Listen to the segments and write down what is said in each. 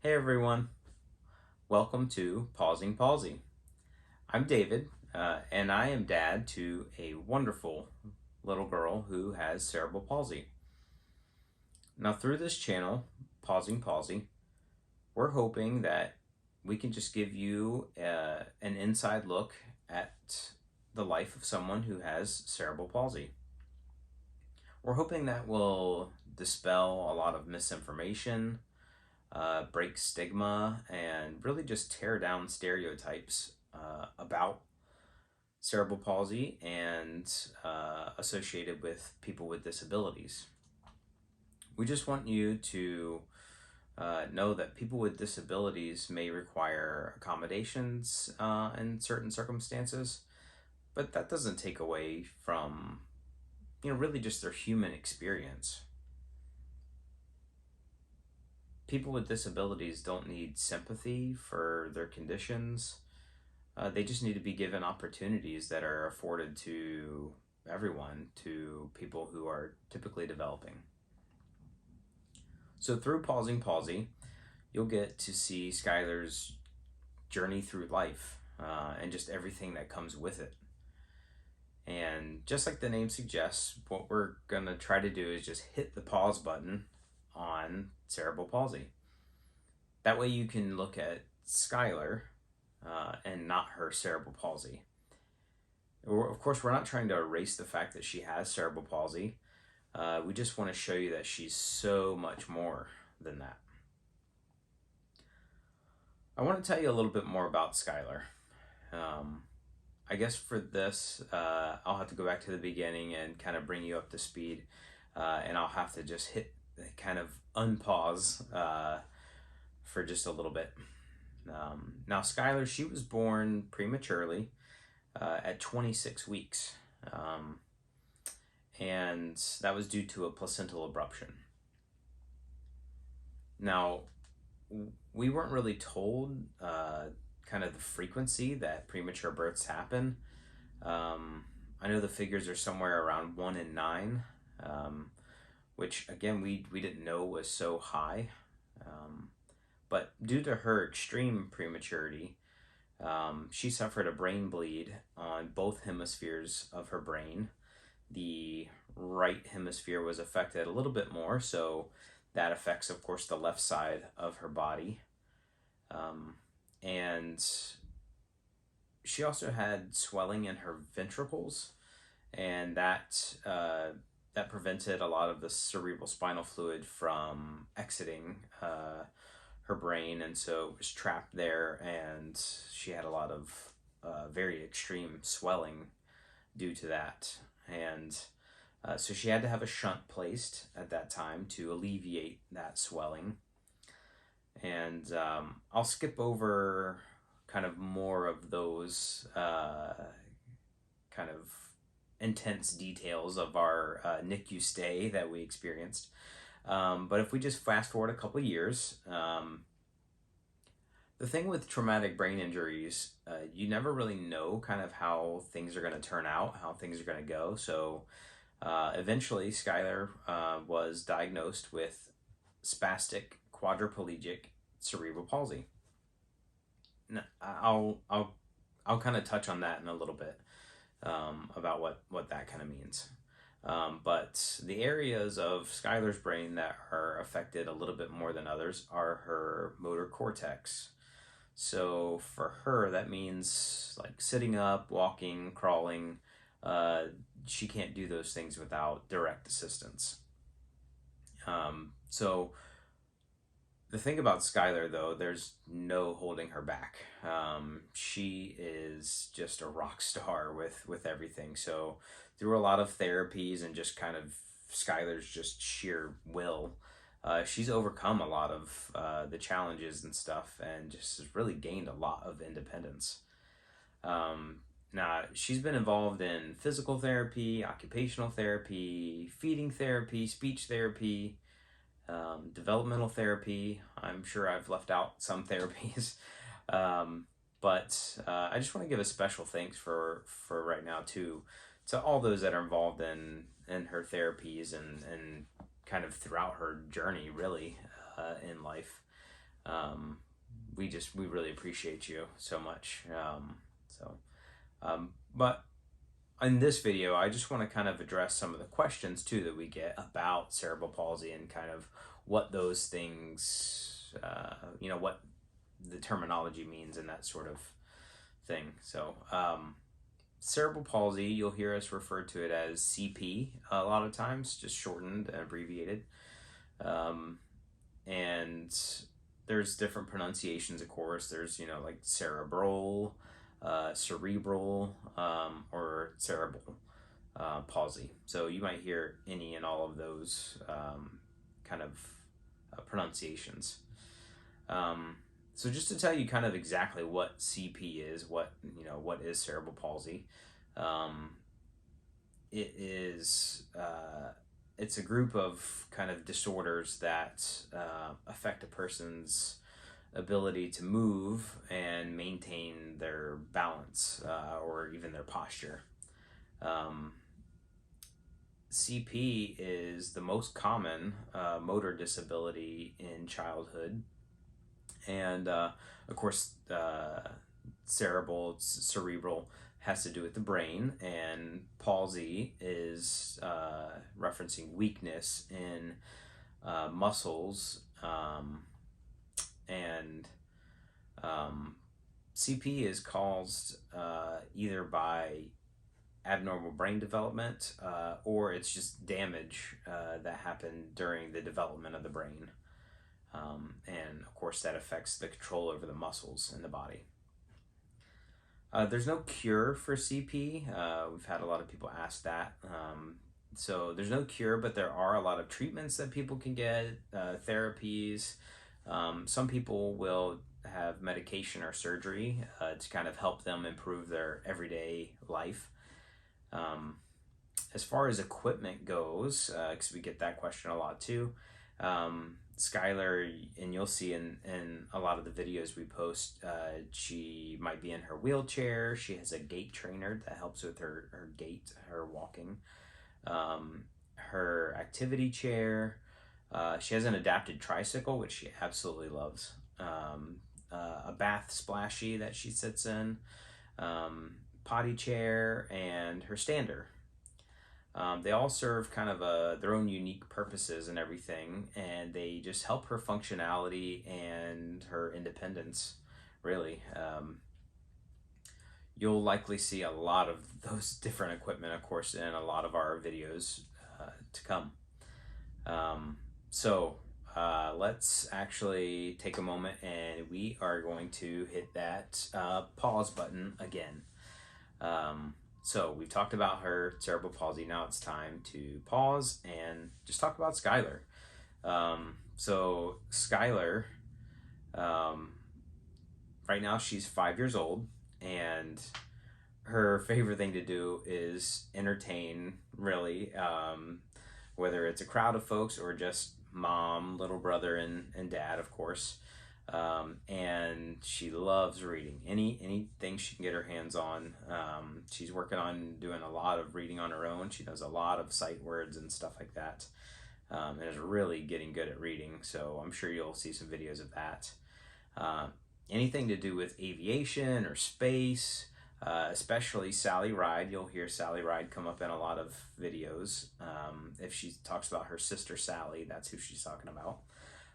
Hey everyone, welcome to Pausing Palsy. I'm David, and I am dad to a wonderful little girl who has cerebral palsy. Now, through this channel, Pausing Palsy, we're hoping that we can just give you an inside look at the life of someone who has cerebral palsy. We're hoping that will dispel a lot of misinformation, break stigma, and really just tear down stereotypes about cerebral palsy and associated with people with disabilities. We just want you to know that people with disabilities may require accommodations in certain circumstances, but that doesn't take away from, really just their human experience. People with disabilities don't need sympathy for their conditions. They just need to be given opportunities that are afforded to everyone, to people who are typically developing. So through Pausing Palsy, you'll get to see Skylar's journey through life and just everything that comes with it. And just like the name suggests, what we're going to try to do is just hit the pause button on cerebral palsy. That way you can look at Skylar and not her cerebral palsy. Of course, we're not trying to erase the fact that she has cerebral palsy. We just want to show you that she's so much more than that. I want to tell you a little bit more about Skylar. I guess for this, I'll have to go back to the beginning and kind of bring you up to speed, and I'll have to just hit kind of unpause for just a little bit. Now, Skylar, she was born prematurely at 26 weeks, and that was due to a placental abruption. Now, we weren't really told kind of the frequency that premature births happen. I know the figures are somewhere around 1 in 9, which again we didn't know was so high. But due to her extreme prematurity, she suffered a brain bleed on both hemispheres of her brain. The right hemisphere was affected a little bit more, so that affects, of course, the left side of her body. And she also had swelling in her ventricles, and that prevented a lot of the cerebral spinal fluid from exiting her brain, and so it was trapped there, and she had a lot of very extreme swelling due to that. And so she had to have a shunt placed at that time to alleviate that swelling. And I'll skip over kind of more of those kind of intense details of our NICU stay that we experienced. But if we just fast forward a couple years, the thing with traumatic brain injuries, you never really know kind of how things are going to turn out, how things are going to go. So eventually, Skylar was diagnosed with spastic quadriplegic cerebral palsy. Now, I'll kind of touch on that in a little bit about what that kind of means. But the areas of Skylar's brain that are affected a little bit more than others are her motor cortex. So for her, that means like sitting up, walking, crawling. She can't do those things without direct assistance. So the thing about Skylar, though, there's no holding her back. She is just a rock star with everything. So through a lot of therapies and just kind of Skylar's just sheer will, she's overcome a lot of the challenges and stuff, and just has really gained a lot of independence. Now, she's been involved in physical therapy, occupational therapy, feeding therapy, speech therapy, developmental therapy. I'm sure I've left out some therapies. But I just want to give a special thanks for right now to all those that are involved in her therapies and kind of throughout her journey, really, in life. We really appreciate you so much. But in this video, I just want to kind of address some of the questions too that we get about cerebral palsy and kind of what those things, what the terminology means and that sort of thing. So, cerebral palsy, you'll hear us refer to it as CP a lot of times, just shortened and abbreviated. And there's different pronunciations, of course. There's, like cerebral, cerebral, or cerebral palsy. So you might hear any and all of those kind of pronunciations. So just to tell you kind of exactly what CP is, what is cerebral palsy, it is it's a group of kind of disorders that affect a person's ability to move and maintain their balance or even their posture. CP is the most common motor disability in childhood. And of course, cerebral has to do with the brain, and palsy is referencing weakness in muscles, and CP is caused either by abnormal brain development or it's just damage that happened during the development of the brain. And of course that affects the control over the muscles in the body. There's no cure for CP. We've had a lot of people ask that. So there's no cure, but there are a lot of treatments that people can get, therapies. Some people will have medication or surgery to kind of help them improve their everyday life. As far as equipment goes, because we get that question a lot too, Skylar, and you'll see in a lot of the videos we post, she might be in her wheelchair. She has a gait trainer that helps with her gait, her walking, her activity chair. She has an adapted tricycle, which she absolutely loves, a bath splashy that she sits in, potty chair, and her stander. They all serve kind of their own unique purposes and everything, and they just help her functionality and her independence, really. You'll likely see a lot of those different equipment, of course, in a lot of our videos to come. So let's actually take a moment and we are going to hit that pause button again. So we've talked about her cerebral palsy. Now it's time to pause and just talk about Skylar. So Skylar, right now she's 5 years old, and her favorite thing to do is entertain, really, whether it's a crowd of folks or just mom, little brother, and dad, of course. And she loves reading. Anything she can get her hands on. She's working on doing a lot of reading on her own. She knows a lot of sight words and stuff like that, and is really getting good at reading. So I'm sure you'll see some videos of that. Anything to do with aviation or space, especially Sally Ride. You'll hear Sally Ride come up in a lot of videos. If she talks about her sister Sally, that's who she's talking about.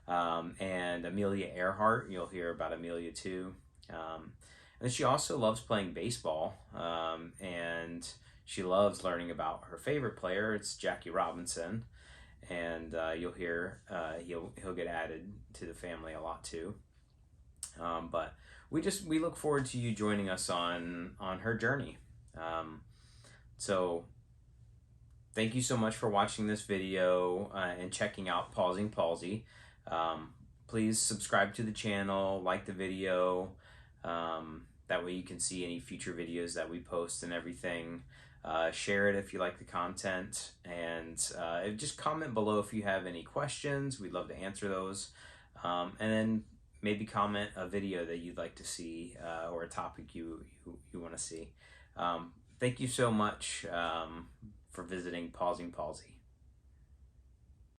And Amelia Earhart, you'll hear about Amelia too. And she also loves playing baseball, and she loves learning about her favorite player. It's Jackie Robinson, and you'll hear he'll get added to the family a lot too. But we look forward to you joining us on her journey. So thank you so much for watching this video and checking out Pausing Palsy. Please subscribe to the channel, like the video, that way you can see any future videos that we post and everything. Share it if you like the content, and just comment below if you have any questions. We'd love to answer those, and then maybe comment a video that you'd like to see, or a topic you want to see. Thank you so much for visiting Pausing Palsy.